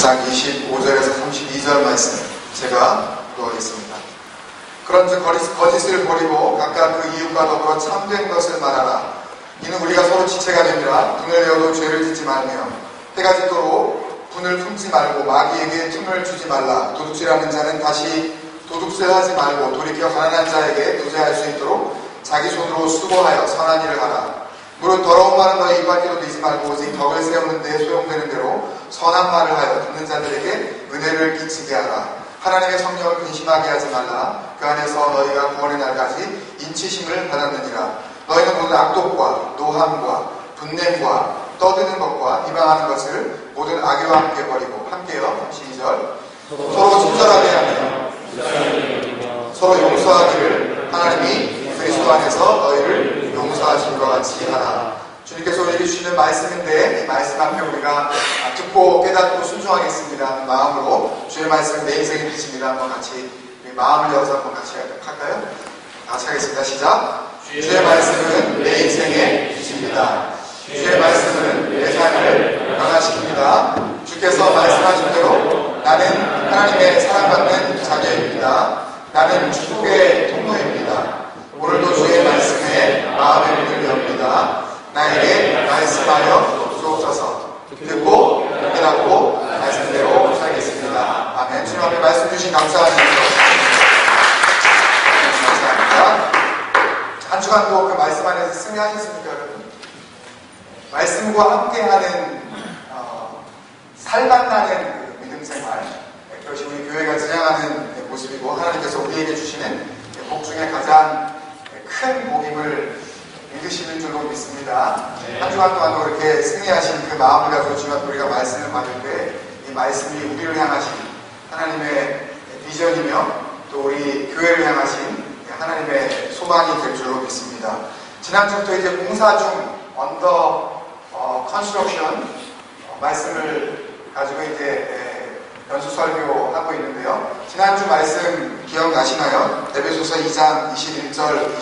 10장 25절에서 32절 말씀 제가 읽어보겠습니다. 그런즉 거짓을 버리고 각각 그 이웃과 더불어 참된 것을 말하라. 이는 우리가 서로 지체가 되니라. 분을 내어도 죄를 짓지 말며 해가 짓도록 분을 품지 말고 마귀에게 틈을 주지 말라. 도둑질하는 자는 다시 도둑질하지 말고 돌이켜 가난한 자에게 부재할 수 있도록 자기 손으로 수고하여 선한 일을 하라. 물은 더러운 말은 너희 입 밖에도 내지 말고 오직 덕을 세우는 데 소용되는 대로 선한 말을 하여 듣는 자들에게 은혜를 끼치게 하라. 하나님의 성령을 근심하게 하지 말라. 그 안에서 너희가 구원의 날까지 인치심을 받았느니라. 너희는 모든 악독과 노함과 분냄과 떠드는 것과 비방하는 것을 모든 악의와 함께 버리고 함께요. 32절 서로 친절하게 하며 서로 용서하기를 하나님이 그리스도 안에서 너희를 용서하신 것 같이 하라. 주님께서 우리에게 주시는 말씀인데 이 말씀 앞에 우리가 듣고 깨닫고 순종하겠습니다 하는 마음으로 주의 말씀은 내 인생의 빛입니다. 한번 같이 마음을 열어서 한번 같이 할까요? 같이 하겠습니다. 시작. 주의 말씀은 내 인생의 빛입니다. 주의 말씀은 내 삶을 변화시킵니다. 주께서 말씀하신 대로 나는 하나님의 사랑받는 자녀입니다. 나는 축복의 통로입니다. 오늘도 주의 말씀에 마음의 문을 엽니다. 나에게 말씀하여 주옵소서. 듣고 깨닫고 말씀대로 살겠습니다. 아멘. 주님 앞에 말씀 주신 감사합니다. 감사합니다. 한 주간도 그 말씀 안에서 승리하셨습니까, 여러분? 말씀과 함께하는 살맛나는 그 믿음 생활, 그것이 우리 교회가 지향하는 모습이고 하나님께서 우리에게 주시는 복 중에 가장 큰 복임을 믿으시는 줄로 믿습니다. 한 주간 동안도 이렇게 승리하신 그 마음을 가지고 주님 앞에 우리가 말씀을 받을 때 이 말씀이 우리를 향하신 하나님의 비전이며 또 우리 교회를 향하신 하나님의 소망이 될 줄로 믿습니다. 지난주부터 이제 공사 중 언더 컨스트럭션 말씀을 가지고 이제 연수 설교하고 있는데요. 지난주 말씀 기억나시나요? 에베소서 2장 21절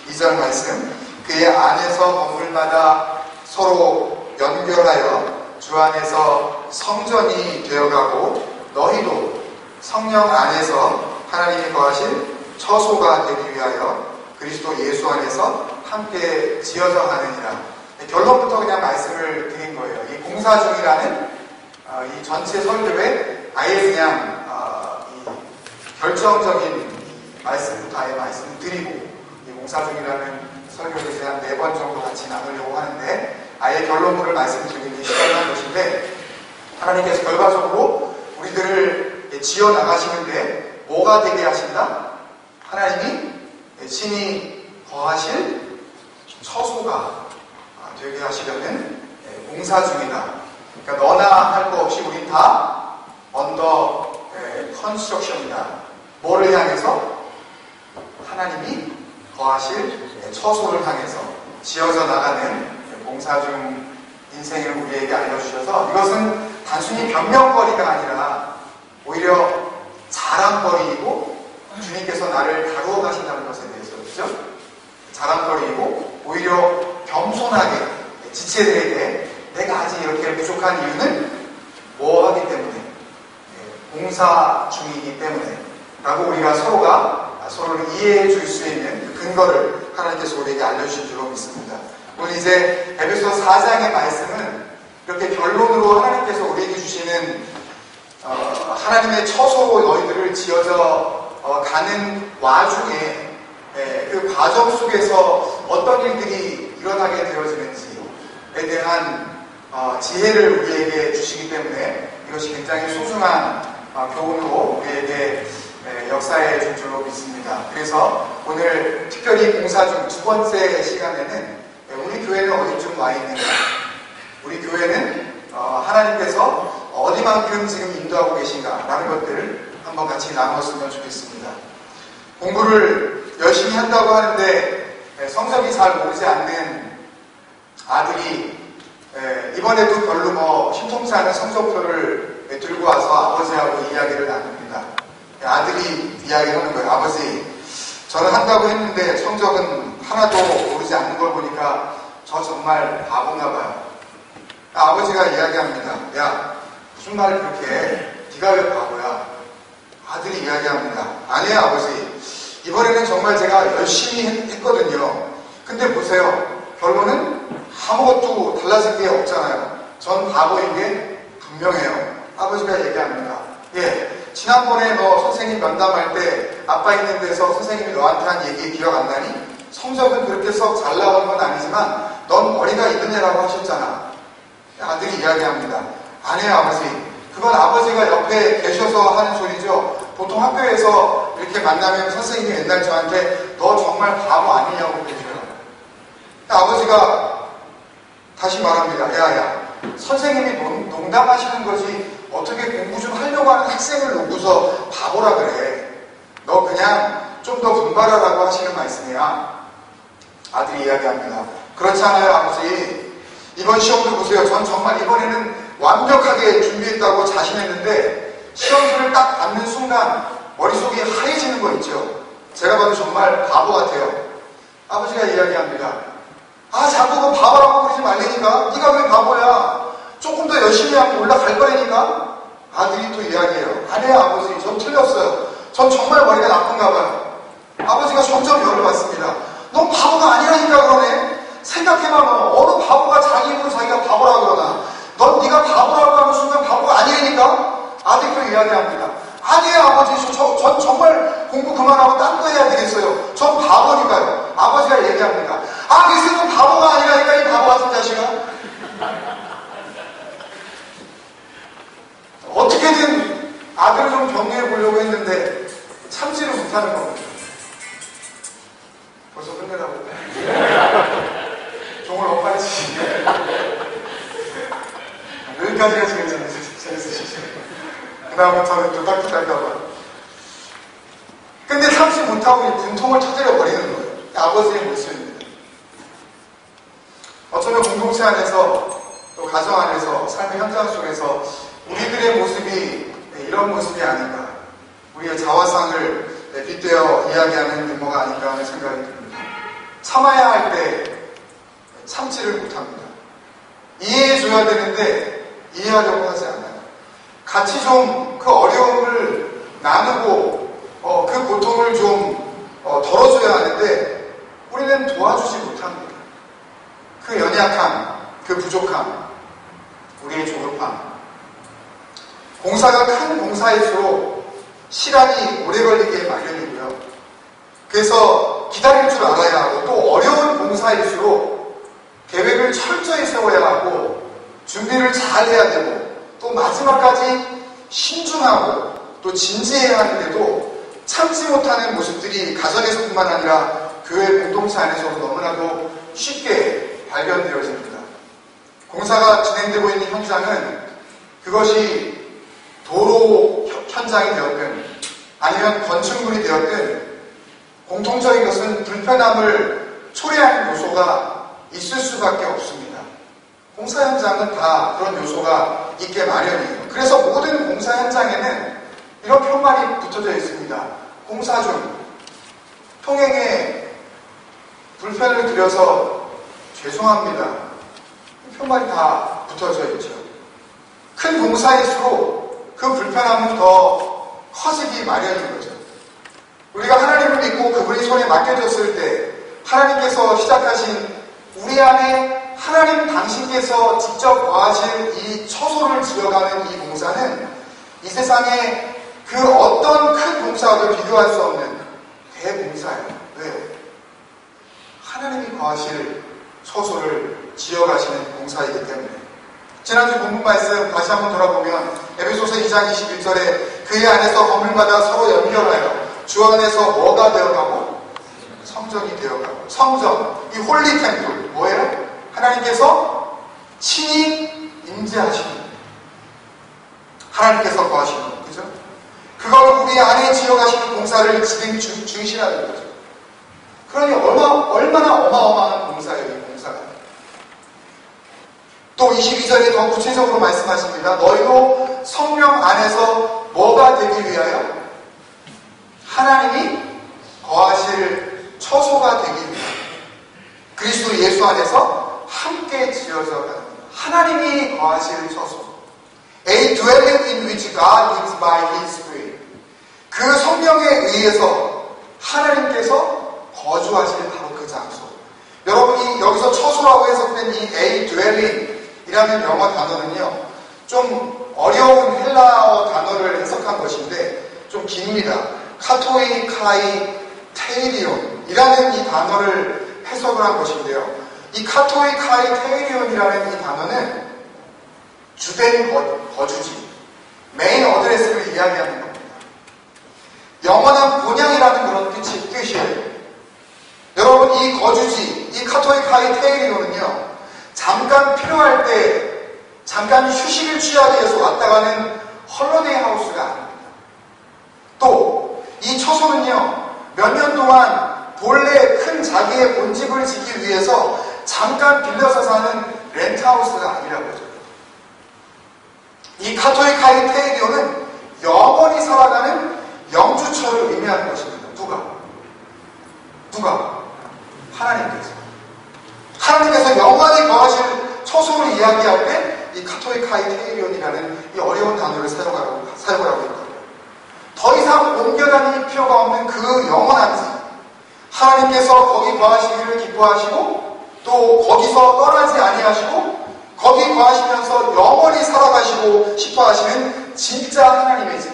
22절 말씀. 그의 안에서 건물마다 서로 연결하여 주 안에서 성전이 되어가고 너희도 성령 안에서 하나님이 거하실 처소가 되기 위하여 그리스도 예수 안에서 함께 지어져 가느니라. 결론부터 그냥 말씀을 드린 거예요. 이 공사 중이라는 이 전체 설교에 아예 그냥 이 결정적인 말씀부터 아예 말씀을 드리고 이 공사 중이라는 설교를 한 4번 정도 같이 나누려고 하는데 아예 결론부를 말씀드리는 게 시간한 것인데 하나님께서 결과적으로 우리들을 지어 나가시는데 뭐가 되게 하신다? 하나님이 신이 거하실 처소가 되게 하시려는 공사 중이다. 그러니까 너나 할 거 없이 우린 다 언더 컨스트럭션이다. 뭐를 향해서? 하나님이 거하실 처소를 향해서 지어져 나가는 공사 중 인생을 우리에게 알려주셔서 이것은 단순히 변명거리가 아니라 오히려 자랑거리이고 주님께서 나를 다루어 가신다는 것에 대해서 그렇죠? 자랑거리이고 오히려 겸손하게 지체들에게 내가 아직 이렇게 부족한 이유는 뭐 하기 때문에 공사 중이기 때문에 라고 우리가 서로를 이해해 줄 수 있는 그 근거를 하나님께서 우리에게 알려주신 줄로 믿습니다. 오늘 이제 에베소 4장의 말씀은 이렇게 결론으로 하나님께서 우리에게 주시는 하나님의 처소로 너희들을 지어져 가는 와중에 그 과정 속에서 어떤 일들이 일어나게 되어지는지에 대한 지혜를 우리에게 주시기 때문에 이것이 굉장히 소중한 교훈으로 우리에게 역사해 줄 줄로 믿습니다. 그래서 오늘 특별히 공사 중 두 번째 시간에는 우리 교회는 어디쯤 와 있는가? 우리 교회는 하나님께서 어디만큼 지금 인도하고 계신가? 라는 것들을 한번 같이 나누었으면 좋겠습니다. 공부를 열심히 한다고 하는데 성적이 잘 오르지 않는 아들이 이번에도 별로 심통치 않은 성적표를 들고 와서 아버지하고 이야기를 나눕니다. 아들이 이야기하는 거예요. 아버지, 저는 한다고 했는데 성적은 하나도 오르지 않는 걸 보니까 저 정말 바본가 봐요. 아버지가 이야기합니다. 야, 무슨 말을 그렇게 네가 왜 바보야? 아들이 이야기합니다. 아니에요 아버지. 이번에는 정말 제가 열심히 했거든요. 근데 보세요. 결론은 아무것도 달라진 게 없잖아요. 전 바보인 게 분명해요. 아버지가 얘기합니다. 예, 지난번에 너 선생님 면담할 때 아빠 있는 데서 선생님이 너한테 한 얘기 기억 안 나니? 성적은 그렇게 썩 잘 나오는 건 아니지만 넌 머리가 있는 애라고 하셨잖아. 아들이 이야기합니다. 아니에요 아버지. 그건 아버지가 옆에 계셔서 하는 소리죠. 보통 학교에서 이렇게 만나면 선생님이 옛날 저한테 너 정말 바보 아니냐고 그러셔요. 아버지가 다시 말합니다. 야야, 선생님이 농담하시는 거지 어떻게 공부 좀 하려고 하는 학생을 놓고서 바보라 그래. 너 그냥 좀 더 분발하라고 하시는 말씀이야. 아들이 이야기합니다. 그렇지 않아요 아버지. 이번 시험도 보세요. 전 정말 이번에는 완벽하게 준비했다고 자신했는데 시험지를 딱 받는 순간 머릿속이 하얘지는 거 있죠. 제가 봐도 정말 바보 같아요. 아버지가 이야기합니다. 아 자꾸 그 바보라고 그러지 말라니까. 네가 왜 바보야. 조금 더 열심히 하면 올라갈 거라니까. 아들이 또 이야기해요. 아니에요 아버지. 전 틀렸어요. 전 정말 머리가 나쁜가 봐요. 아버지가 점점 열을 받습니다. 넌 바보가 아니라니까 그러네. 생각해봐. 너 어느 바보가 자기 입으로 자기가 바보라고 그러나. 넌 네가 바보라고 하는 순간 바보가 아니라니까. 아들이 또 이야기합니다. 아니에요 아버지. 전 정말 공부 그만하고 딴 거 해야 되겠어요. 전 바보니까요. 아버지가 얘기합니다. 아 글쎄 넌 바보가 아니라니까 이 바보 같은 자식아. 어떻게든 아들을 좀 격려해 보려고 했는데 참지를 못하는 겁니다. 벌써 끝내라고. 종을 엇갈리지. 여기까지가 제일 재밌으시죠. 그 다음부터는 또 딱딱할까봐. 근데 참지 못하고 분통을 터뜨려 버리는 거예요. 아버지의 모습입니다. 어쩌면 공동체 안에서 또 가정 안에서 삶의 현장 속에서 우리들의 모습이 이런 모습이 아닌가. 우리의 자화상을 빗대어 이야기하는 면모가 아닌가 하는 생각이 듭니다. 참아야 할 때 참지를 못합니다. 이해해줘야 되는데 이해하려고 하지 않아요. 같이 좀 그 어려움을 나누고 그 고통을 좀 덜어줘야 하는데 우리는 도와주지 못합니다. 그 연약함, 그 부족함, 우리의 조급함. 공사가 큰 공사일수록 시간이 오래 걸리기에 마련이고요. 그래서 기다릴 줄 알아야 하고 또 어려운 공사일수록 계획을 철저히 세워야 하고 준비를 잘 해야 되고 또 마지막까지 신중하고 또 진지해야 하는데도 참지 못하는 모습들이 가정에서뿐만 아니라 교회 공동체 안에서도 너무나도 쉽게 발견되어집니다. 공사가 진행되고 있는 현장은 그것이 도로 현장이 되었든 아니면 건축물이 되었든 공통적인 것은 불편함을 초래하는 요소가 있을 수밖에 없습니다. 공사 현장은 다 그런 요소가 있게 마련이에요. 그래서 모든 공사 현장에는 이런 편말이 붙어져 있습니다. 공사 중 통행에 불편을 드려서 죄송합니다. 편말이 다 붙어져 있죠. 큰 공사일수록 그 불편함은 더 커지기 마련인 거죠. 우리가 하나님을 믿고 그분의 손에 맡겨졌을 때 하나님께서 시작하신 우리 안에 하나님 당신께서 직접 거하실 이 처소를 지어가는 이 공사는 이 세상에 그 어떤 큰 공사와도 비교할 수 없는 대공사예요. 왜요? 하나님이 거하실 처소를 지어가시는 공사이기 때문에. 지난주 본문 말씀 다시 한번 돌아보면 에베소서 2장 21절에 그의 안에서 건물마다 서로 연결하여 주 안에서 뭐가 되어가고? 성전이 되어가고. 성전, 이 홀리 템플 뭐예요? 하나님께서 친히 임재하시는 하나님께서 거하시는 것, 그죠? 그걸 우리 안에 지어가시는 공사를 지금 중시하는 거죠. 그러니 얼마나 어마어마한 공사예요, 이 공사가. 또 22절에 더 구체적으로 말씀하십니다. 너희도 성령 안에서 뭐가 되기 위하여? 하나님이 거하실 처소가 되기 위하여. 그리스도 예수 안에서 함께 지어져 가는 하나님이 거하실 처소. A dwelling God lives by His Spirit. 그 성령에 의해서 하나님께서 거주하시는 바로 그 장소. 여러분이 여기서 처소라고 해석된 이 a dwelling이라는 영어 단어는요, 좀 어려운 헬라어 단어를 해석한 것인데 좀 깁니다. 카토이 카이 테이리온이라는 이 단어를 해석을 한 것인데요. 이 카토이 카이 테이리온이라는 이 단어는 주된 거주지, 메인 어드레스를 이야기하는 겁니다. 영원한 본향이라는 그런 뜻이에요. 여러분, 이 거주지, 이 카토이 카이 테이리온은요, 잠깐 필요할 때 잠깐 휴식을 취하기 위해서 왔다 가는 헐러데이 하우스가 아닙니다. 또 이 처소는요, 몇 년 동안 본래 큰 자기의 본집을 짓기 위해서 잠깐 빌려서 사는 렌트하우스가 아니라고 하죠. 이 카토이 카이 테이리온은 영원히 살아가는 영주처를 의미하는 것입니다. 누가? 하나님께서 영원히 거하실 처소를 이야기할 때 이 카토이 카이 테이리온이라는 이 어려운 단어를 사용하고 있거든요. 더 이상 옮겨다닐 필요가 없는 그 영원한 삶, 하나님께서 거기 거하시기를 기뻐하시고 또 거기서 떠나지 아니하시고 거기 거하시면서 영원히 살아가시고 싶어 하시는 진짜 하나님의 집.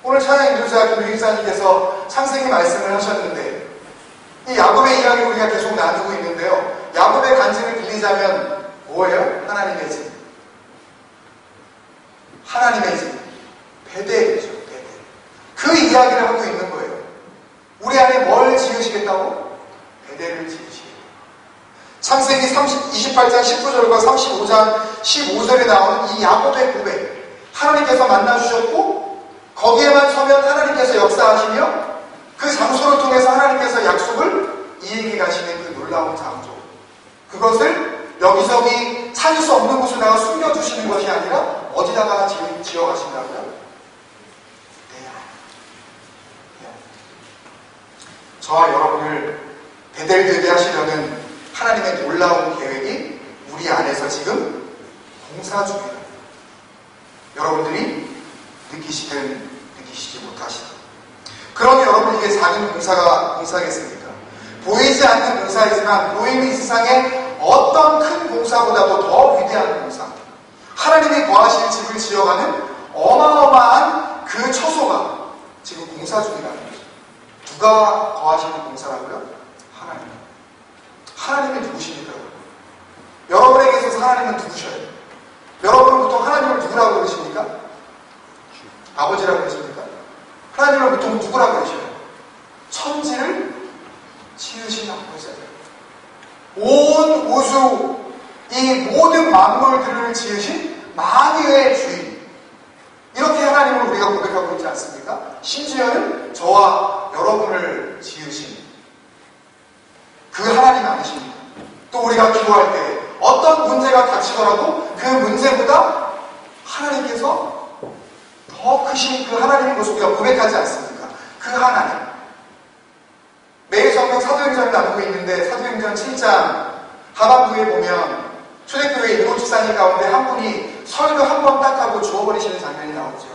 오늘 찬양인도자 김유기사님께서 창세기 말씀을 하셨는데 이 야곱의 이야기를 우리가 계속 나누고 있는데요. 야곱의 간증을 빌리자면 뭐예요? 하나님의 집. 하나님의 집. 베델이죠. 베델. 그 이야기를 하고 있는 거예요. 우리 안에 뭘 지으시겠다고? 베델을 지으시겠다. 창세기 28장 19절과 35장 15절에 나오는 이 야곱의 고백. 하나님께서 만나주셨고 거기에만 서면 하나님께서 역사하시며 그 장소를 통해서 하나님께서 약속을 이행해 가시는 그 놀라운 장소. 그것을 여기저기 찾을 수 없는 곳에다가 숨겨주시는 것이 아니라 어디다가 지어가신다고요? 내 안. 저와 여러분을 베델 되게 하시려는 하나님의 놀라운 계획이 우리 안에서 지금 공사 중이에요. 여러분들이 느끼시든 느끼시지 못하시든. 그러면 여러분에게 작은 공사겠습니까? 보이지 않는 공사이지만 보이는 이 세상에 어떤 큰 공사보다도 더 위대한 공사, 하나님이 거하실 집을 지어가는 어마어마한 그 처소가 지금 공사 중이라는 거죠. 누가 거하시는 공사라고요? 하나님이 누구십니까? 여러분에게 있어서 하나님은 누구셔요? 여러분은 보통 하나님을 누구라고 그러십니까? 아버지라고 그러십니까? 하나님을 보통 누구라고 그러셔요? 천지를 지으신 아버지예요. 온 우주, 이 모든 만물들을 지으신 만유의 주인. 이렇게 하나님을 우리가 고백하고 있지 않습니까? 심지어는 저와 여러분을 지으신 그 하나님 아니십니까? 또 우리가 기도할 때 어떤 문제가 닥치더라도 그 문제보다 하나님께서 더 크신 그 하나님의 모습을 우리가 고백하지 않습니까? 그 하나님. 매일 성경 사도행전을 나누고 있는데 사도행전 7장 하반부에 보면 초대교회 일곱 집사님 가운데 한 분이 설교 한 번 딱 하고 죽어버리시는 장면이 나오죠.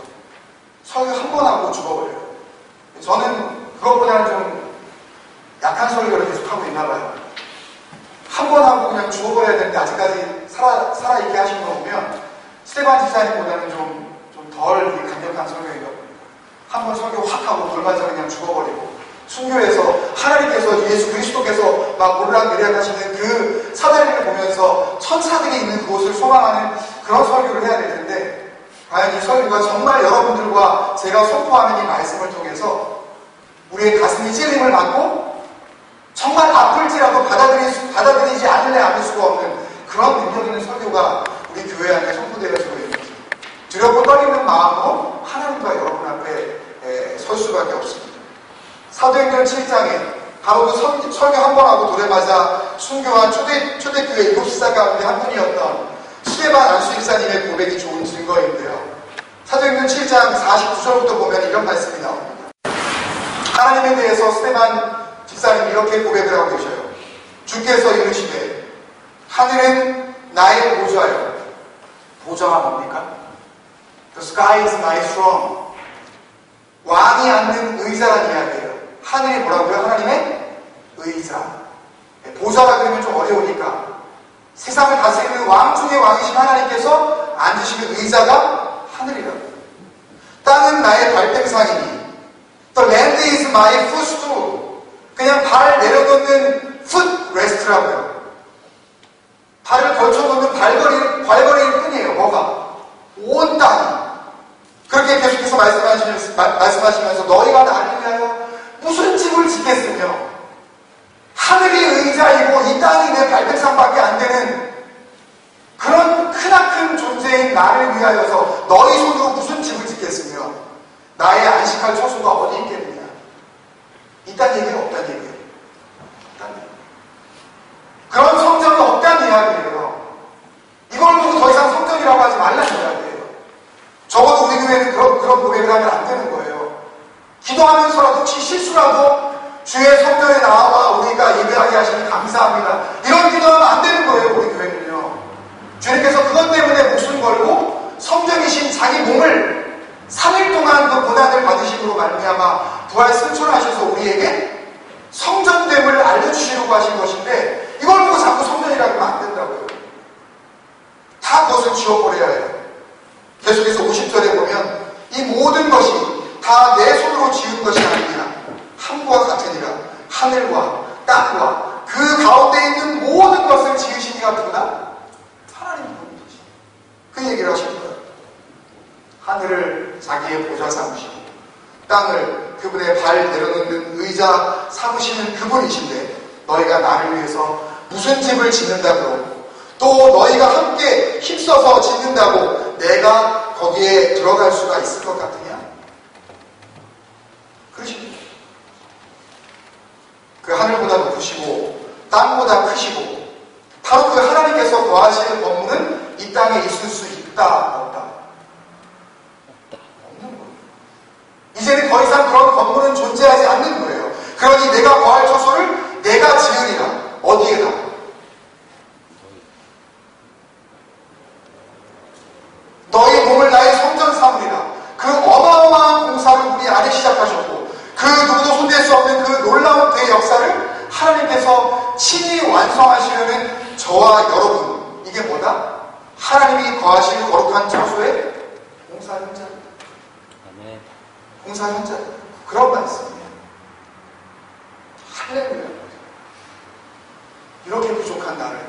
설교 한 번 하고 죽어버려요. 저는 그것보다는 좀 약한 설교를 계속하고 있나 봐요. 한 번 하고 그냥 죽어버려야 되는데 아직까지 살아있게 하신 거 보면 스테반 집사님보다는 좀 덜 강력한 설교인 것 같아요. 한 번 설교 확 하고 얼마 전에 그냥 죽어버리고 순교에서 하나님께서 예수 그리스도께서 막 오르락내리락 하시는 그 사다리를 보면서 천사들이 있는 그곳을 소망하는 그런 설교를 해야 될 텐데 과연 이 설교가 정말 여러분들과 제가 선포하는 이 말씀을 통해서 우리의 가슴이 찔림을 받고 정말 아플지라도 받아들이지 않을래 않을 수가 없는 그런 능력 있는 설교가 우리 교회 안에 선포되어지고 있는 거죠. 두렵고 떨리는 마음으로 하나님과 여러분 앞에 설 수밖에 없습니다. 사도행전 7장에 바로 그 설교 한 번 하고 노래맞아 순교한 초대교회 일곱 집사 가운데 한 분이었던 스테반 안수집사님의 고백이 좋은 증거인데요. 사도행전 7장 49절부터 보면 이런 말씀이 나옵니다. 하나님에 대해서 스테반 집사님이 이렇게 고백을 하고 계셔요. 주께서 이르시되 하늘은 나의 보좌요. 보좌가 뭡니까? The sky is my throne. 왕이 앉는 의자란 이야기예요. 하늘이 뭐라고요? 하나님의 의자. 보좌라 그러면 좀 어려우니까 세상을 다스리는 왕 중의 왕이신 하나님께서 앉으시는 의자가 하늘이라고. 땅은 나의 발등상이니 The land is my footstool. 그냥 발 내려놓는 footrest라고요. 발을 걸쳐놓는 발걸이일 뿐이에요. 뭐가? 온 땅이. 그렇게 계속해서 말씀하시면서 너희가 나를 위하여 무슨 집을 짓겠으며 하늘이 의자이고 이 땅이 내 발등상밖에 안 되는 그런 크나큰 존재인 나를 위하여서 너희 손으로 무슨 집을 짓겠으며 나의 안식할 처소가 어디 있겠느냐. 이딴 얘기는 없단 얘기예요. 그런 성전은 없단 이야기예요. 이걸 보고 더 이상 성전이라고 하지 말라는 이야기예요. 적어도 우리 교회는 그런 고백을 하면 안 되는 거예요. 기도하면서라도 혹시 실수라도 주의 성전에 나와 우리가 예배하게 하시니 감사합니다. 이런 기도하면 안 되는 거예요. 우리 교회는요. 주님께서 그것 때문에 목숨 걸고 성전이신 자기 몸을 3일 동안 그 고난을 받으심으로 말미암아 부활 승천하셔서 우리에게 성전됨을 알려주시려고 하신 것인데 이걸 보고 자꾸 성전이라고 하면 안 된다고요. 다 그것을 지워버려야 해요. 계속해서 50절에 보면 이 모든 것이 다 내 손으로 지은 것이 아니라 함과 같으니라. 하늘과 땅과 그 가운데 있는 모든 것을 지으신 이가 누구다? 하나님 분이시죠. 그 얘기를 하시는 거예요. 하늘을 자기의 보좌 삼으시고 땅을 그분의 발 내려놓는 의자 삼으시는 그분이신데 너희가 나를 위해서 무슨 집을 짓는다고 또 너희가 함께 힘써서 짓는다고 내가 거기에 들어갈 수가 있을 것 같으냐? 그러십니까? 그 하늘보다 높으시고 땅보다 크시고 바로 그 하나님께서 거하시는 건물은 이 땅에 있을 수 있다 없다? 없는 거예요. 이제는 더 이상 그런 건물은 존재하지 않는 거예요. 그러니 내가 거할 처소를 내가 지으리라. 어디에다? 너희 몸을 나의 성전 삼으리라. 그 어마어마한 공사를 우리 안에 시작하셨고 그 누구도 손댈 수 없는 그 놀라운 대역사를 하나님께서 친히 완성하시려는 저와 여러분, 이게 뭐다? 하나님이 거하시는 거룩한 처소의 공사 현장입니다. 공사 현장. 그런 말씀이에요. 할렐루야. 이렇게 부족한 나를,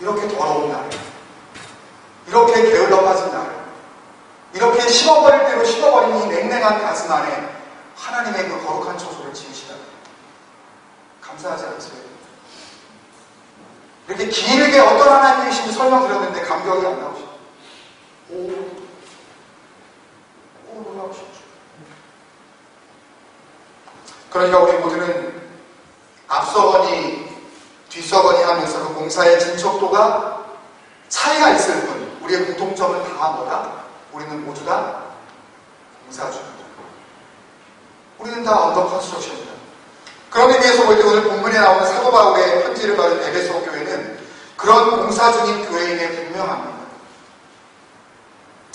이렇게 더러운 나를, 이렇게 게을러 빠진 나를, 이렇게 식어버릴 대로 식어버린 이 냉랭한 가슴 안에 하나님의 그 거룩한 처소를 지으시다. 감사하지 않으세요? 이렇게 길게 어떤 하나님이신지 설명드렸는데 감격이 안 나오시죠? 놀라우시죠? 그러니까 우리 모두는 앞서거니 뒤서거니 하면서 그 공사의 진척도가 차이가 있을 뿐 우리의 공통점은 다 뭐다? 우리는 모두 다 공사중입니다. 우리는 다 언더 컨스트럭션입니다. 그런 의미에서 볼 때 오늘 본문에 나오는 사도 바울의 편지를 받은 에베소 교회는 그런 공사 중인 교회임에 분명합니다.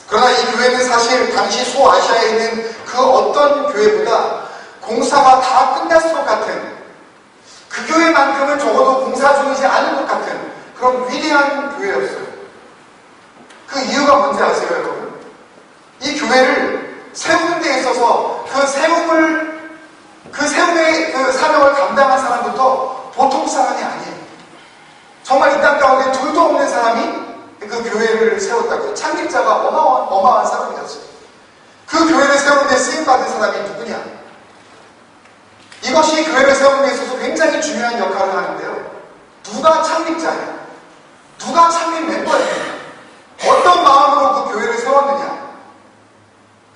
그러나 이 교회는 사실 당시 소아시아에 있는 그 어떤 교회보다 공사가 다 끝났을 것 같은 그 교회만큼은 적어도 공사 중이지 않은 것 같은 그런 위대한 교회였어요. 그 이유가 뭔지 아세요, 여러분? 이 교회를 세우는 데 있어서 그 세움의 그 사명을 감당한 사람부터 보통 사람이 아니에요. 정말 이 땅 가운데 둘도 없는 사람이 그 교회를 세웠다고요. 창립자가 어마어마한 사람이었어요. 그 교회를 세우는 데 쓰임받은 사람이 누구냐? 이것이 교회를 세우는 데 있어서 굉장히 중요한 역할을 하는데요. 누가 창립자냐? 누가 창립 멤버였느냐? 어떤 마음으로 그 교회를 세웠느냐?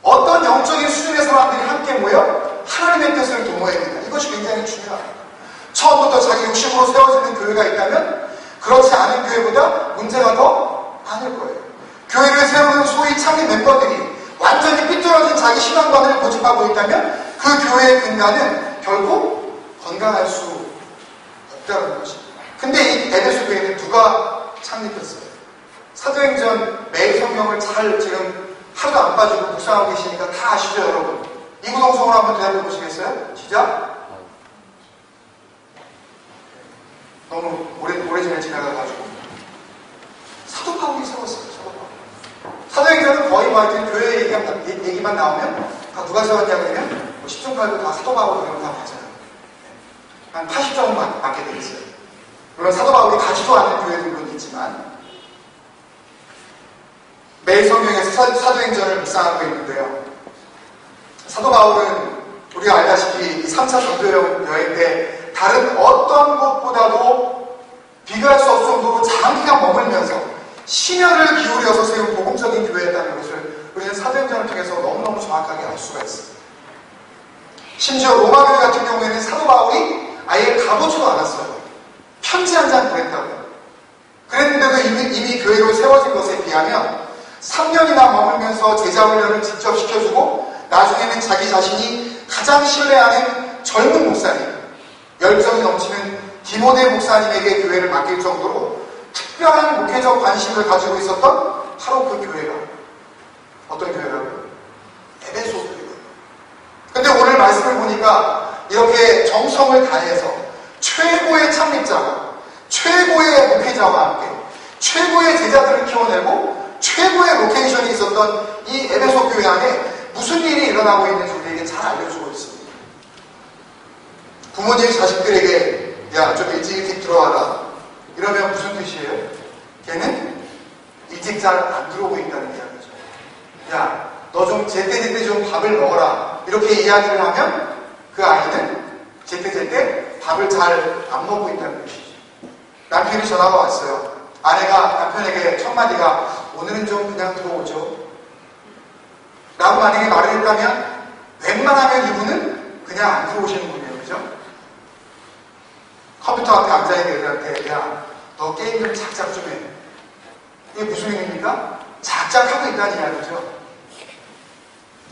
어떤 영적인 수준의 사람들이 함께 모여 하나님의 뜻을 도모했느냐? 이것이 굉장히 중요합니다. 처음부터 자기 욕심으로 세워지는 교회가 있다면 그렇지 않은 교회보다 문제가 더 많을 거예요. 교회를 세우는 소위 창립 멤버들이 완전히 삐뚤어진 자기 신앙관을 고집하고 있다면 그 교회의 근간은 결코 건강할 수 없다는 것입니다. 근데 이 에베소 교회는 누가 창립했어요? 사도행전 매일 성경을 잘 지금 하루도 안 빠지고 묵상하고 계시니까 다 아시죠, 여러분? 이구동성으로 한번 대답해 보시겠어요? 시작. 너무 오래전에 지나가가지고. 사도 바울이 세웠어요, 사도 바울. 사도행전은 거의 뭐 하여튼 교회 얘기만 나오면 다 누가 세웠냐 그러면 뭐 10점 팔고 다 사도 바울 그러면 다 맞아요. 한 80점은 맞게 돼 있어요. 물론 사도 바울이 가지도 않는 교회들도 있지만 매일 성경에서 사도행전을 묵상하고 있는데요. 사도 바울은 우리가 알다시피 3차 전도 여행 때 다른 어떤 곳보다도 비교할 수 없을 정도로 장기간 머물면서 심혈을 기울여서 세운 복음적인 교회였다는 것을 우리는 사도행전을 통해서 너무너무 정확하게 알 수가 있습니다. 심지어 로마 교회 같은 경우에는 사도 바울이 아예 가보지도 않았어요. 편지 한 장 보냈다고요. 그랬는데도 이미 교회로 세워진 것에 비하면 3년이나 머물면서 제자 훈련을 직접 시켜주고 나중에는 자기 자신이 가장 신뢰하는 젊은 목사님, 열정이 넘치는 디모데 목사님에게 교회를 맡길 정도로 특별한 목회적 관심을 가지고 있었던 바로 그 교회가 어떤 교회라고요? 에베소 교회예요. 근데 오늘 말씀을 보니까 이렇게 정성을 다해서 최고의 창립자와 최고의 목회자와 함께 최고의 제자들을 키워내고 최고의 로케이션이 있었던 이 에베소 교회 안에 무슨 일이 일어나고 있는지 우리에게 잘 알려주고 있습니다. 부모님이 자식들에게 야, 좀 일찍 들어와라 이러면 무슨 뜻이에요? 걔는 일찍 잘 안 들어오고 있다는 이야기죠. 야, 너 좀 제때제때 좀 밥을 먹어라 이렇게 이야기를 하면 그 아이는 제때제때 밥을 잘 안 먹고 있다는 뜻이죠. 남편이 전화가 왔어요. 아내가 남편에게 첫 마디가 오늘은 좀 그냥 들어오죠 라고 만약에 말을 했다면 웬만하면 이분은 그냥 안 들어오시는 분이에요. 그죠? 컴퓨터 앞에 앉아있는 애들한테 야, 너 게임 좀 작작 좀 해. 이게 무슨 의미입니까? 작작 하고 있다는 이야기죠.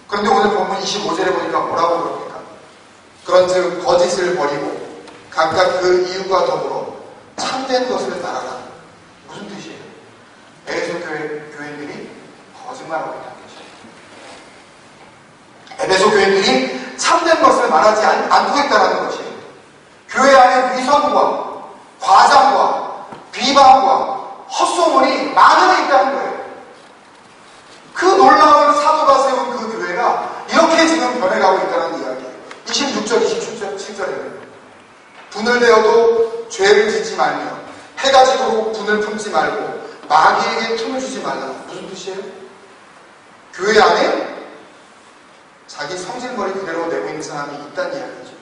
그런데 오늘 본문 25절에 보니까 뭐라고 그럽니까? 그런즉 거짓을 버리고 각각 그 이유가 더불어 참된 것을 말하라. 무슨 뜻이에요? 에베소 교인들이 거짓말하고 있다는 것이에요. 에베소 교인들이 참된 것을 말하지 않고 있다는 것이에요. 교회 안에 위선과 과장과 비방과 헛소문이 많이 있다는 거예요. 그 놀라운 사도가 세운 그 교회가 이렇게 지금 변해가고 있다는 이야기예요. 26절, 27절입니다. 분을 내어도 죄를 짓지 말며 해가 지도록 분을 품지 말고 마귀에게 틈을 주지 말라. 무슨 뜻이에요? 교회 안에 자기 성질머리 그대로 내고 있는 사람이 있다는 이야기죠.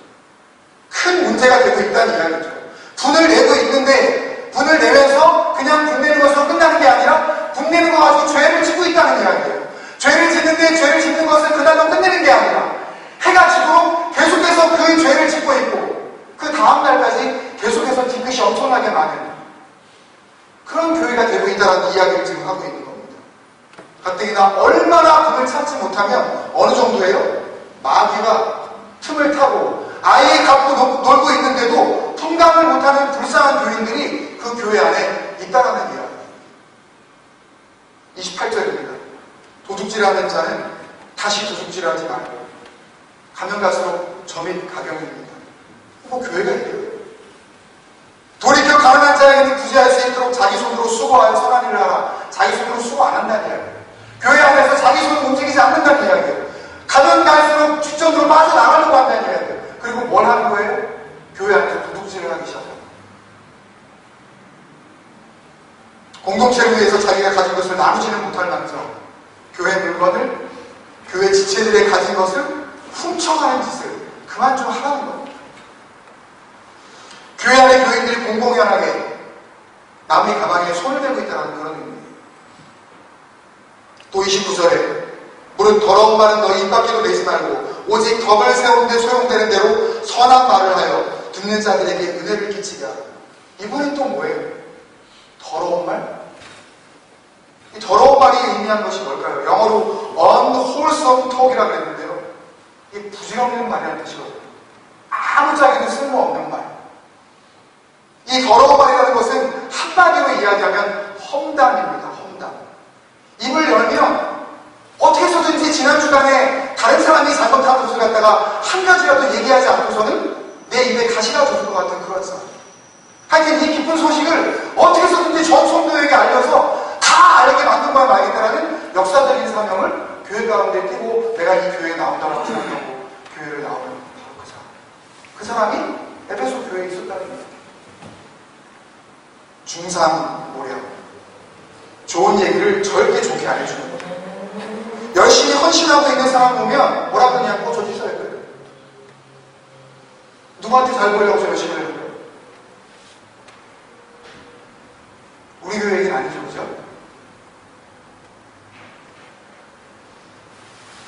큰 문제가 되고 있다는 이야기죠. 분을 내고 있는데 분을 내면서 그냥 분 내는 것으로 끝나는 게 아니라 분 내는 거 가지고 죄를 짓고 있다는 이야기예요. 죄를 짓는데 죄를 짓는 것을 그날로 끝내는 게 아니라 해가 지도록 계속해서 그 죄를 짓고 있고 그 다음 날까지 계속해서 뒤끝이 엄청나게 많은 그런 교회가 되고 있다는 이야기를 지금 하고 있는 겁니다. 가뜩이나 얼마나 분을 참지 못하면 어느 정도예요? 마귀가 틈을 타고 아예 갖고 놀고 있는데도 통감을 못하는 불쌍한 교인들이 그 교회 안에 있다라는 이야기. 28절입니다. 도둑질하는 자는 다시 도둑질하지 말고 가면 갈수록 점이 가병입니다. 뭐 교회가 있대요. 돌이켜 가난한 자에게는 부지할 수 있도록 자기 손으로 수고하여 선한 일을 하라. 자기 손으로 수고 안 한다는 이야기예요. 교회 안에서 자기 손을 움직이지 않는다는 이야기예요. 가면 갈수록 뒷전으로 빠져나가려고 한다는 이야기예요. 그리고 뭘 하는 거예요? 교회 안에서 도둑질을 하기 시작합니다. 공동체를 위해서 자기가 가진 것을 나누지는 못하면서 교회 물건을, 교회 지체들의 가진 것을 훔쳐가는 짓을 그만 좀 하라는 겁니다. 교회 안에 교인들이 공공연하게 남의 가방에 손을 대고 있다는 그런 의미예요. 또 29절에 무릇 더러운 말은 너희 입 밖에도 내지 말고 오직 덕을 세우는 데 소용되는 대로 선한 말을 하여 듣는 자들에게 은혜를 끼치게 하라. 이분은 또 뭐예요? 더러운 말? 이 더러운 말이 의미한 것이 뭘까요? 영어로 unwholesome talk이라고 했는데요. 이게 부질없는 말이라는 뜻이거든요. 아무짝에도 쓸모없는 말. 이 더러운 말이라는 것은 한마디로 이야기하면 험담입니다. 험담. 입을 열면 어떻게 해서든지 지난 주간에 다른 사람이 잘못한 것을 갖다가 한 가지라도 얘기하지 않고서는 내 입에 가시가 돋을 것 같은 그런 사람. 하여튼 이 기쁜 소식을 어떻게 해서든지 전 성도에게 알려서 다 알게 만든 거야 말겠다라는 역사적인 사명을 교회 가운데 띄고 내가 이 교회에 나온다고 생각하고 교회를 나오는 바로 그 사람. 그 사람이 에베소 교회에 있었다는 거예요. 중상모략. 좋은 얘기를 절대 좋게 안 해주는 거예요. 열심히 헌신하고 있는 사람 보면 뭐라 그러냐고 저 있어야 돼요. 누구한테 잘 보이려고 저 열심히 하는 거예요? 우리 교회 얘기는 아니죠, 그죠?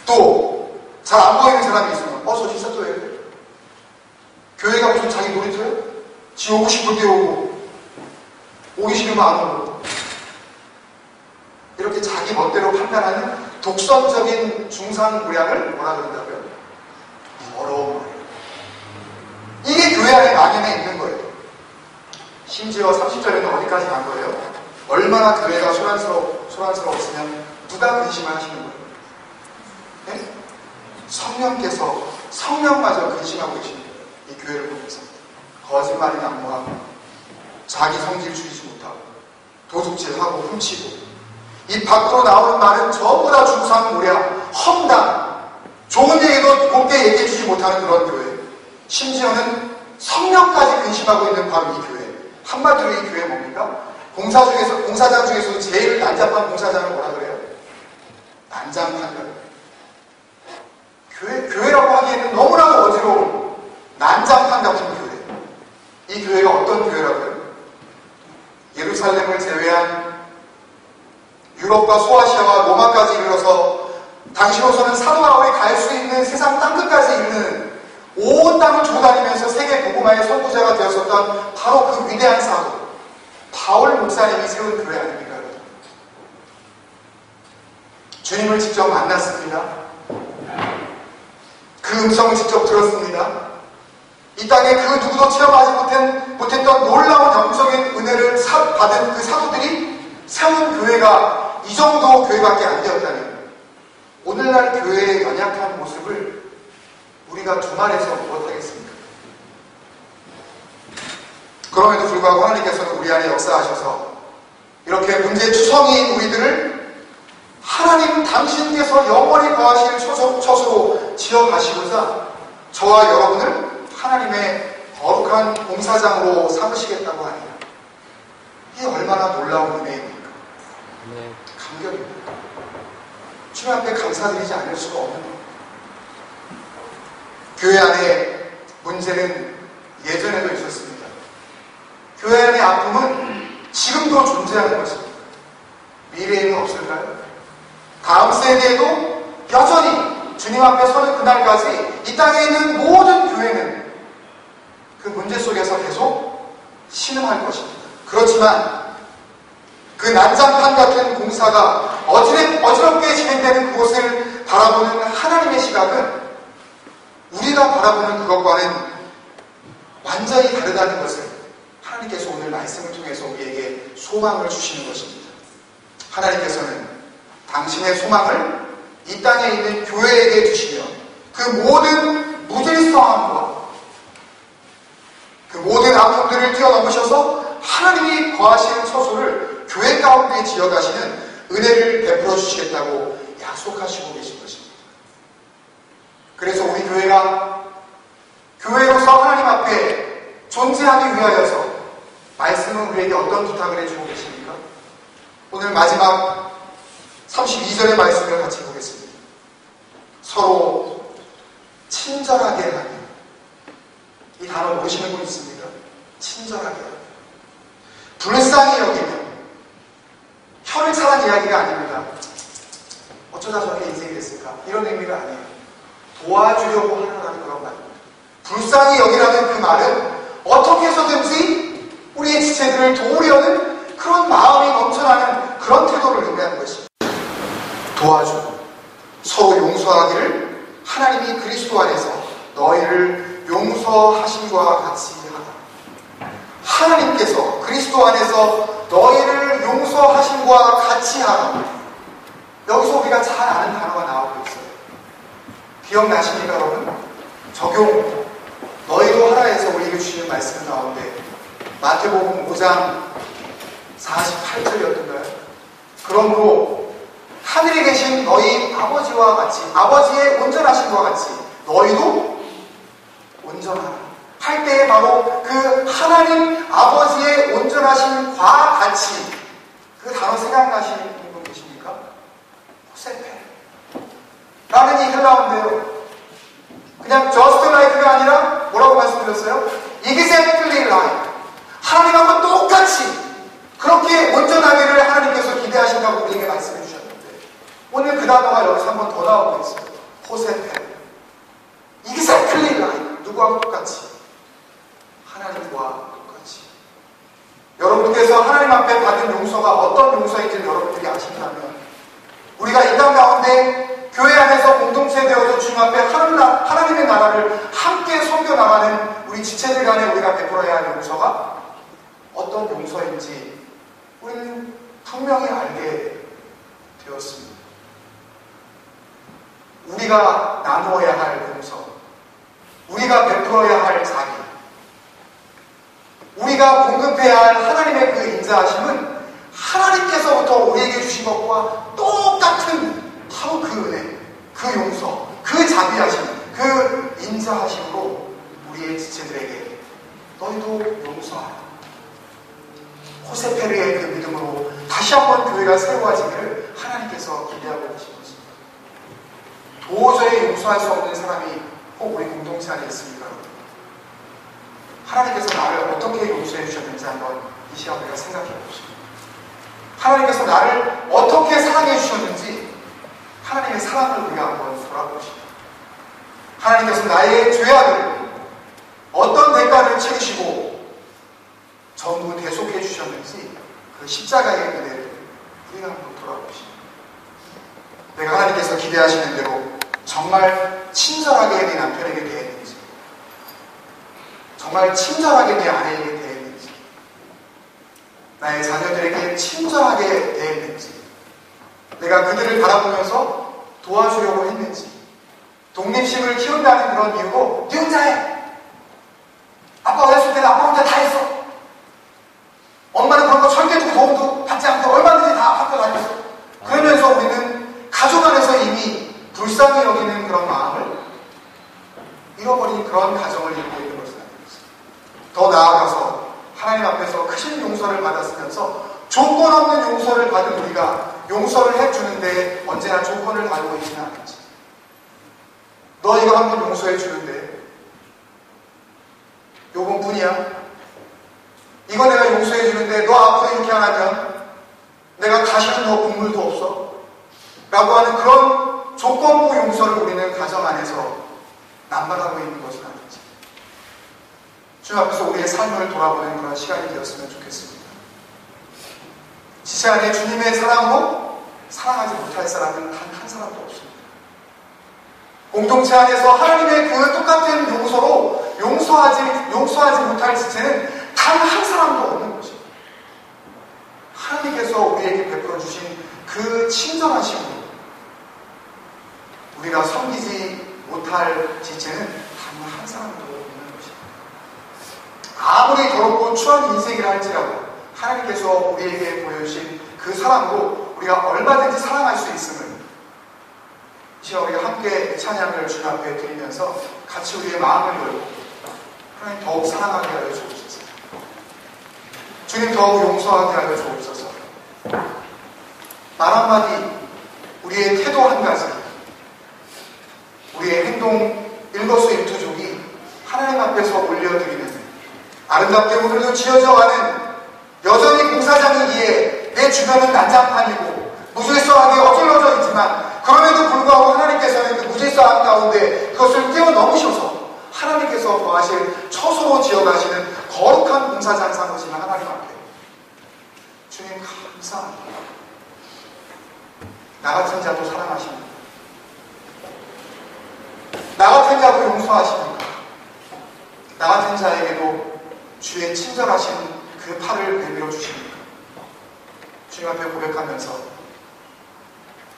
또 잘 안 보이는 사람이 있으면 저 진짜 또 왜 그래? 교회가 무슨 자기 놀이터예요? 지 오고 싶을 때 오고 오기 싫으면 안 오고 이렇게 자기 멋대로 판단하는 독선적인 중상모략을 뭐라 그런다고요? 더러운 거예요. 이게 교회 안에 막연해 있는 거예요. 심지어 30절에는 어디까지 간 거예요? 얼마나 교회가 소란스러웠으면 누가 근심을 하시는 거예요? 네? 성령께서 성령마저 근심하고 계십니다. 이 교회를 보면서 거짓말이 난무하고 자기 성질 줄이지 못하고 도둑질하고 훔치고 이 밖으로 나오는 말은 전부 다 중상모략, 험담, 좋은 얘기도 곱게 얘기해 주지 못하는 그런 교회. 심지어는 성령까지 근심하고 있는 바로 이 교회. 한마디로 이 교회 뭡니까? 공사장 중에서도 제일 난잡한 공사장을 뭐라 그래요? 난장판. 교회라고 하기에는 너무나도 어지러운 난장판 같은 교회. 이 교회가 어떤 교회라고요? 예루살렘을 제외한 유럽과 소아시아와 로마까지 이르러서 당시로서는 사도 바울이 갈 수 있는 세상 땅끝까지 이르는 온 땅을 두고 다니면서 세계 복음화의 선구자가 되었었던 바로 그 위대한 사도 바울 목사님이 세운 교회 아닙니까? 주님을 직접 만났습니다. 그 음성을 직접 들었습니다. 이 땅에 그 누구도 체험하지 못했던 놀라운 영적인 은혜를 받은 그 사도들이 세운 교회가 이 정도 교회밖에 안 되었다면 오늘날 교회의 연약한 모습을 우리가 두말해서 무엇하겠습니까? 그럼에도 불구하고 하나님께서는 우리 안에 역사하셔서 이렇게 문제투성이인 우리들을 하나님 당신께서 영원히 거하실 처소로 지어가시고자 저와 여러분을 하나님의 거룩한 공사장으로 삼으시겠다고 하니 이게 얼마나 놀라운 은혜입니까? 네. 감격입니다. 주님 앞에 감사드리지 않을 수가 없는 겁니다. 교회 안에 문제는 예전에도 있었습니다. 교회 안의 아픔은 지금도 존재하는 것입니다. 미래에는 없을까요? 다음 세대에도 여전히 주님 앞에 서는 그날까지 이 땅에 있는 모든 교회는 그 문제 속에서 계속 신음할 것입니다. 그렇지만 그 난장판 같은 공사가 어지럽게 진행되는 그곳을 바라보는 하나님의 시각은 우리가 바라보는 그것과는 완전히 다르다는 것을 하나님께서 오늘 말씀을 통해서 우리에게 소망을 주시는 것입니다. 하나님께서는 당신의 소망을 이 땅에 있는 교회에게 주시며 그 모든 무질서함과 그 모든 아픔들을 뛰어넘으셔서 하나님이 거하시는 처소를 교회 가운데 지어가시는 은혜를 베풀어 주시겠다고 약속하시고 계신 것입니다. 그래서 우리 교회가 교회로서 하나님 앞에 존재하기 위하여서 말씀은 우리에게 어떤 부탁을 해주고 계십니까? 오늘 마지막 32절의 말씀을 같이 보겠습니다. 서로 친절하게 하니. 이 단어 모르시는 분 있습니까? 친절하게 하니. 불쌍히 여기며. 혀를 차는 이야기가 아닙니다. 어쩌다 저렇게 인생이 됐을까? 이런 의미가 아니에요. 도와주려고 하는 그런 말입니다. 불쌍히 여기라는 그 말은 어떻게 해서든지 우리의 지체들을 도우려는 그런 마음이 넘쳐나는 그런 태도를 의미하는 것입니다. 도와주고 서로 용서하기를 하나님이 그리스도 안에서 너희를 용서하심과 같이 하라. 하나님께서 그리스도 안에서 너희를 용서하심과 같이 하라. 여기서 우리가 잘 아는 단어가 나오고 있어요. 기억나십니까, 여러분? 적용. 너희도 하라에서 우리에게 주시는 말씀 가운데 마태복음 5장 48절이었던가요? 그러므로 하늘에 계신 너희 아버지와 같이, 아버지의 온전하심과 같이 너희도 온전하라 할 때에 바로 그 하나님 아버지의 온전하심과 같이, 그 단어 생각나시는 분 계십니까? 호세페 라는 이 헬라어인데요, 그냥 just like가 아니라 뭐라고 말씀드렸어요? exactly like, 하나님하고 똑같이 그렇게 온전하기를 하나님께서 기대하신다고 우리에게 말씀해 주셨는데, 오늘 그 단어가 여기서 한 번 더 나오고 있어요. 호세페. exactly like, 누구와 똑같이? 하나님과 똑같이. 여러분께서 하나님 앞에 받은 용서가 어떤 용서인지를 여러분들이 아신다면, 우리가 이 땅 가운데 교회 안에서 공동체 되어서 주님 앞에 하나님의 나라를 함께 섬겨나가는 우리 지체들 간에 우리가 베풀어야 할 용서가 어떤 용서인지 우리는 분명히 알게 되었습니다. 우리가 나누어야 할 용서, 우리가 베풀어야 할 자기, 우리가 공급해야 할 하나님의 그 인자하심은 하나님께서부터 우리에게 주신 것과 똑같은 바로 그 은혜, 그 용서, 그 자비하심, 그 인자하심으로 우리의 지체들에게 너희도 용서하라. 호세페르의 그 믿음으로 다시 한번 교회가 새로워지기를 하나님께서 기대하고 계신 것입니다. 도저히 용서할 수 없는 사람이 혹 우리 공동체 안에 있습니까? 하나님께서 나를 어떻게 용서해 주셨는지 한번 이 시간 우리가 생각해 봅시다. 하나님께서 나를 어떻게 사랑해 주셨는지 하나님의 사랑을 우리가 한번 돌아봅시다. 하나님께서 나의 죄악을 어떤 대가를 치르시고 전부 대속해 주셨는지 그 십자가의 은혜를 우리가 한번 돌아봅시다. 내가 하나님께서 기대하시는 대로 정말 친절하게 내 남편에게 대했는지, 정말 친절하게 내 아내에게 대했는지, 나의 자녀들에게 친절하게 대했는지, 내가 그들을 바라보면서 도와주려고 했는지, 독립심을 키운다는 그런 이유로 네 혼자 해, 아빠 어렸을 때는 아빠 혼자 다 했어, 엄마는 그런 거 절대 도움도 받지 않고 얼마든지 다 학교 다녔어, 그러면서 우리는 가족 안에서 이미 불쌍히 여기는 그런 마음을 잃어버린 그런 가정을 이루고 있는 것은 아니겠습니다. 더 나아가서 하나님 앞에서 크신 용서를 받았으면서 조건 없는 용서를 받은 우리가 용서를 해주는데 언제나 조건을 달고 있지는 않은지, 너 이거 한번 용서해 주는데 요번뿐이야, 이거 내가 용서해 주는데 너 앞으로 이렇게 안 하면 내가 다시는 너 국물도 없어 라고 하는 그런 조건부 용서를 우리는 가정 안에서 남발하고 있는 것은 아닌지, 주님 앞에서 우리의 삶을 돌아보는 그런 시간이 되었으면 좋겠습니다. 지체 안에 주님의 사랑으로 사랑하지 못할 사람은 단 한 사람도 없습니다. 공동체 안에서 하나님의 그 똑같은 용서로 용서하지 못할 지체는 단 한 사람도 없는 것입니다. 하나님께서 우리에게 베풀어 주신 그 친절하심으로 우리가 섬기지 못할 지체는 단 한 사람도 없는 것입니다. 아무리 더럽고 추한 인생이라 할지라도 하나님께서 우리에게 보여주신 그 사랑으로 우리가 얼마든지 사랑할 수 있음을 이 시간 우리가 함께 찬양을 주님 앞에 드리면서 같이 우리의 마음을 열고 하나님 더욱 사랑하게 하여 주옵소서. 주님 더욱 용서하게 하여 주옵소서. 말 한마디, 우리의 태도 한 가지, 우리의 행동 일거수일투족이 하나님 앞에서 올려드리는 아름답게 오늘도 지어져가는 여전히 공사장이기에 내 주변은 난장판이고 무질서하게 어질러져 있지만 그럼에도 불구하고 하나님께서는 그 무질서한 가운데 그것을 뛰어넘으셔서 하나님께서 거하실 처소로 지어가시는 거룩한 공사장 삼으시는 하나님 앞에 주님 감사합니다. 나 같은 자도 사랑하십니까? 나 같은 자도 용서하십니까? 나 같은 자에게도 주의 친절하신 그 팔을 내밀어 주십니까? 주님 앞에 고백하면서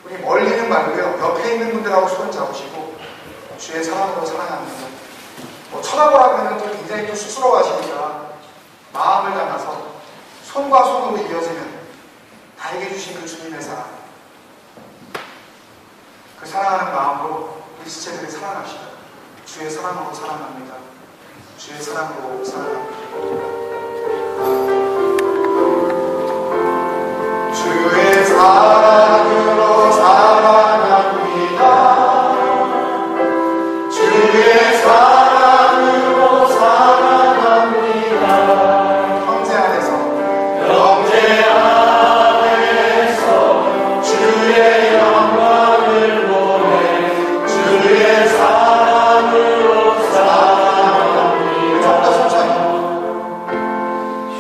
우리 멀리는 말고요, 옆에 있는 분들하고 손 잡으시고 주의 사랑으로 사랑합니다. 쳐다보라 그러면 또 굉장히 또 쑥스러워하시니까 마음을 담아서 손과 손으로 이어지는 나에게 주신 그 주님의 사랑, 그 사랑하는 마음으로 우리 지체들을 사랑합시다. 주의 사랑으로 사랑합니다. 주의 사랑으로 사랑합니다. 주의 사랑으로 사랑합니다. 주의 사랑으로 사랑합니다. 형제 안에서 주의 영광을 보내 주의 사랑으로 사랑합니다. 좀 더 천천히.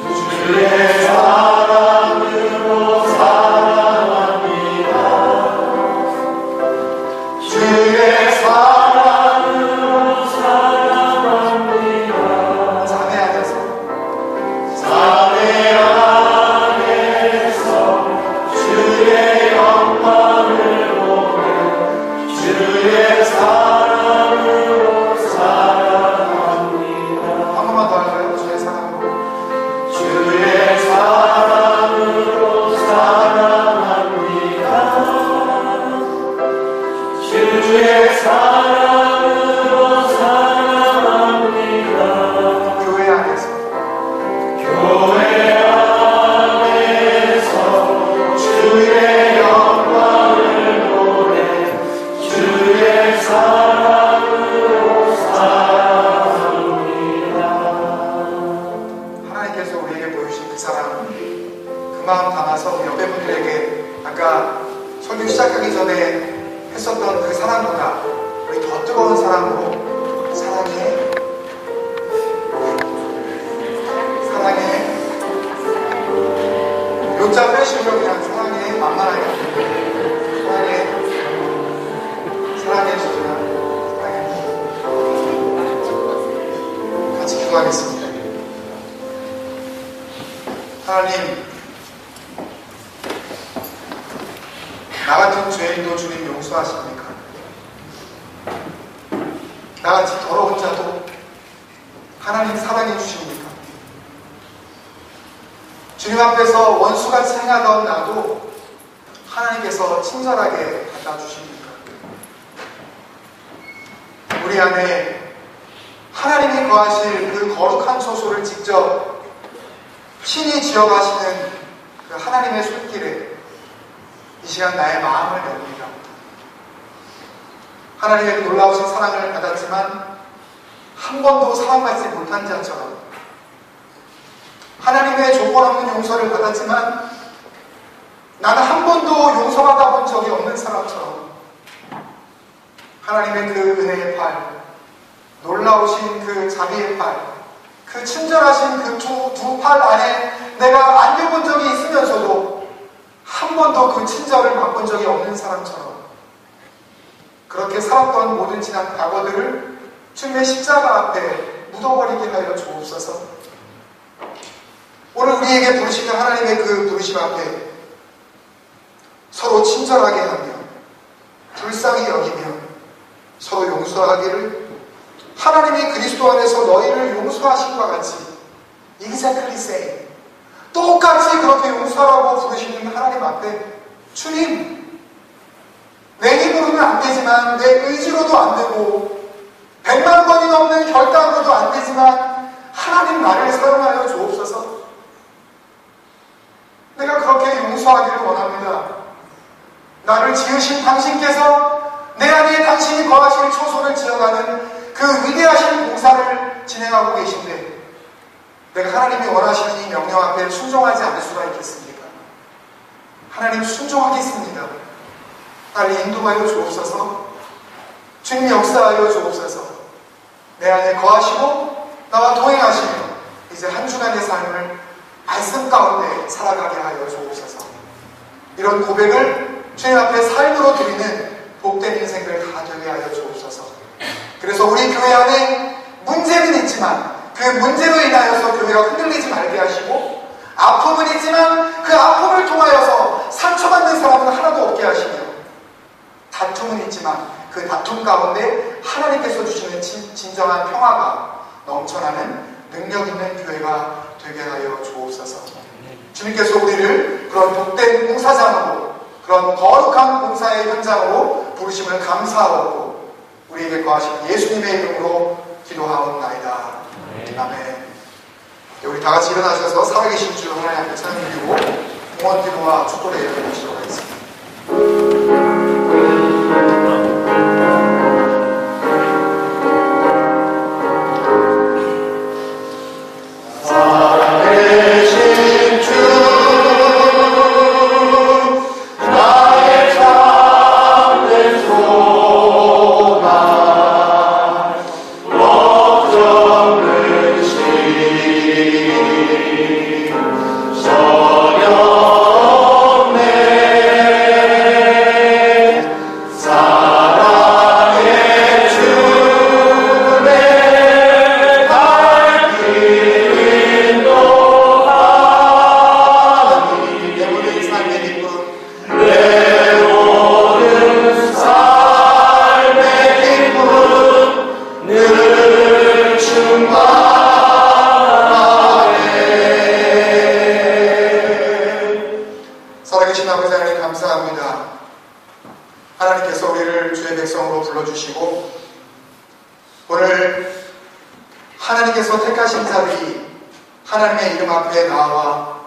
주의 사랑으로 사랑합니다. 주의 사랑으로 사랑합니다. 자매 안에서 주의 영광을 보내 주의 사랑으로 사랑합니다. 한 번만 더 할까요? 주의 사랑으로. 주의 사랑으로 사랑합니다. 주의 사랑으로 사랑합니다. 교회 안에서 주의 영광을 보내 주의 사랑으로 사랑합니다. 하나님께서 우리에게 보여주신 그 사랑, 그 마음 담아서 우리 옆에 분들에게 아까 설교 시작하기 전에 했었던 그 사랑보다 우리 더 뜨거운 사랑으로 사랑해, 사랑해, 요자 빼시고 그냥 사랑해, 만만하게 사랑해, 사랑해 주시나, 사랑해. 같이 기도하겠습니다. 하나님, 나 같은 죄인도 주님 용서하십니까? 나같이 더러운 자도 하나님 사랑해 주십니까? 주님 앞에서 원수같이 행하던 나도 하나님께서 친절하게 받아주십니까? 우리 안에 하나님이 거하실 그 거룩한 소소를 직접 신이 지어가시는 그 하나님의 손길에 이 시간 나의 마음을 엽니다. 하나님의 그 놀라우신 사랑을 받았지만 한 번도 사랑받지 못한 자처럼, 하나님의 조건 없는 용서를 받았지만 나는 한 번도 용서받아 본 적이 없는 사람처럼 하나님의 그 은혜의 팔, 놀라우신 그 자비의 팔, 그 친절하신 그 두 팔 안에 내가 안겨본 적이 있으면서도 한 번도 그 친절을 맛본 적이 없는 사람처럼 그렇게 살았던 모든 지난 과거들을 주님의 십자가 앞에 묻어버리게 하여 주옵소서. 오늘 우리에게 부르시는 하나님의 그 부르심 앞에 서로 친절하게 하며 불쌍히 여기며 서로 용서하기를 하나님이 그리스도 안에서 너희를 용서하신 것 같이 exactly same, 똑같이 그렇게 용서하라고 부르시는 하나님 앞에 주님, 내 힘으로는 안 되지만 내 의지로도 안 되고 100만 번이 넘는 결단으로도 안 되지만 하나님 나를 사용하여 주옵소서. 내가 그렇게 용서하기를 원합니다. 나를 지으신 당신께서 내 안에 당신이 거하실 초소를 지어가는 그 위대하신 공사를 진행하고 계신데 내가 하나님이 원하시는 이 명령 앞에 순종하지 않을 수가 있겠습니까? 하나님 순종하겠습니다. 나를 인도하여 주옵소서. 주님 역사하여 주옵소서. 내 안에 거하시고 나와 동행하시며 이제 한 주간의 삶을 말씀 가운데 살아가게 하여 주옵소서. 이런 고백을 주님 앞에 삶으로 드리는 복된 인생들 다 되게 하여 주옵소서. 그래서 우리 교회 안에 문제는 있지만 그 문제로 인하여서 교회가 흔들리지 말게 하시고, 아픔은 있지만 그 아픔을 통하여서 상처받는 사람은 하나도 없게 하시며, 다툼은 있지만 그 다툼 가운데 하나님께서 주시는 진정한 평화가 넘쳐나는 능력 있는 교회가 되게 하여 주옵소서. 주님께서 우리를 그런 복된 봉사장으로, 그런 거룩한 봉사의 현장으로 부르심을 감사하고 우리에게 거하신 예수님의 이름으로 기도하옵나이다. 아멘. 우리 다 같이 일어나셔서 살아계신 주 하나님 앞에 찬양 드리고 공헌 기도와 축도를 예배드리도록 하겠습니다. 하나님께서 우리를 주의 백성으로 불러주시고 오늘 하나님께서 택하신 자들이 하나님의 이름 앞에 나와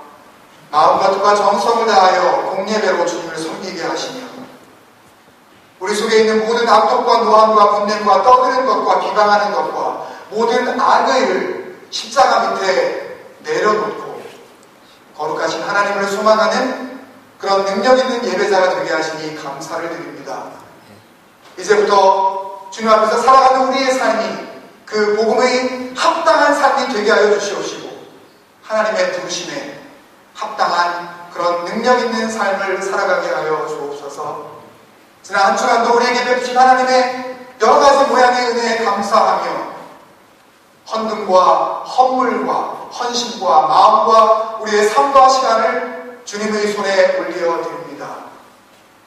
마음과 뜻과 정성을 다하여 공예배로 주님을 섬기게 하시며 우리 속에 있는 모든 악독과 노함과 분냄과 떠드는 것과 비방하는 것과 모든 악의를 십자가 밑에 내려놓고 거룩하신 하나님을 소망하는 그런 능력 있는 예배자가 되게 하시니 감사를 드립니다. 이제부터 주님 앞에서 살아가는 우리의 삶이 그 복음의 합당한 삶이 되게 하여 주시옵시고 하나님의 부르심에 합당한 그런 능력 있는 삶을 살아가게 하여 주옵소서. 지난 한 주간도 우리에게 베푸신 하나님의 여러 가지 모양의 은혜에 감사하며 헌금과 헌물과 헌신과 마음과 우리의 삶과 시간을 주님의 손에 올려드립니다.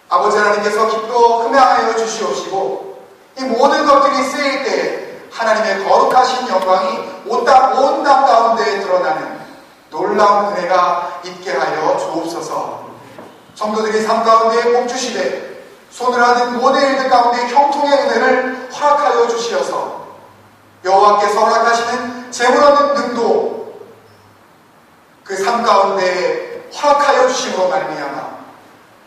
아버지 하나님께서 기뻐 흠양하여 주시옵시고 이 모든 것들이 쓰일 때 하나님의 거룩하신 영광이 온 땅 가운데 드러나는 놀라운 은혜가 있게 하여 주옵소서. 성도들이 삶 가운데 복 주시되 손을 하는 모든 일들 가운데 형통의 은혜를 허락하여 주시어서 여호와께서 허락하시는 재물 얻는 능도 그 삶 가운데 허락하여 주심으로 말미암아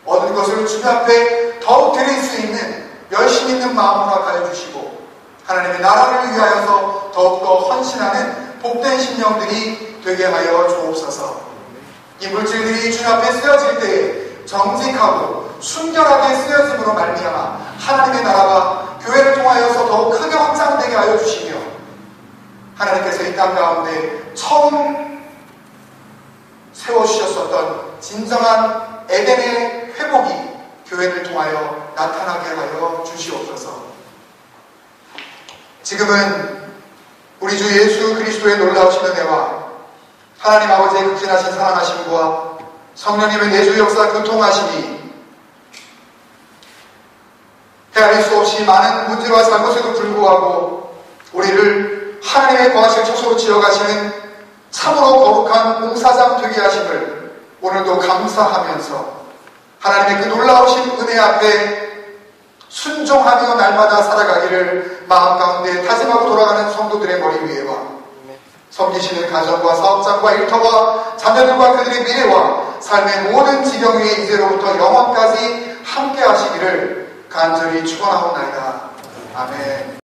얻은 것을 주님 앞에 더욱 드릴 수 있는 열심 있는 마음 허락하여 주시고 하나님의 나라를 위하여서 더욱더 헌신하는 복된 심령들이 되게 하여 주옵소서. 이 물질들이 주님 앞에 쓰여질 때에 정직하고 순결하게 쓰여짐으로 말미암아 하나님의 나라가 교회를 통하여서 더욱 크게 확장되게 하여 주시며 하나님께서 이 땅 가운데 처음 세워주셨었던 진정한 에덴의 회복이 교회를 통하여 나타나게 하여 주시옵소서. 지금은 우리 주 예수 그리스도의 놀라우신 은혜와 하나님 아버지의 극진하신 사랑하심과 성령님의 내주 역사 교통하심이 헤아릴 수 없이 많은 문제와 잘못에도 불구하고 우리를 하나님의 거하실 처소로 지어가시는 참으로 거룩한 봉사장 되게 하심을 오늘도 감사하면서 하나님의 그 놀라우신 은혜 앞에 순종하며 날마다 살아가기를 마음 가운데 다짐하고 돌아가는 성도들의 머리 위에와 섬기시는 가정과 사업장과 일터와 자녀들과 그들의 미래와 삶의 모든 지경 위에 이제로부터 영원까지 함께 하시기를 간절히 축원하옵나이다. 아멘.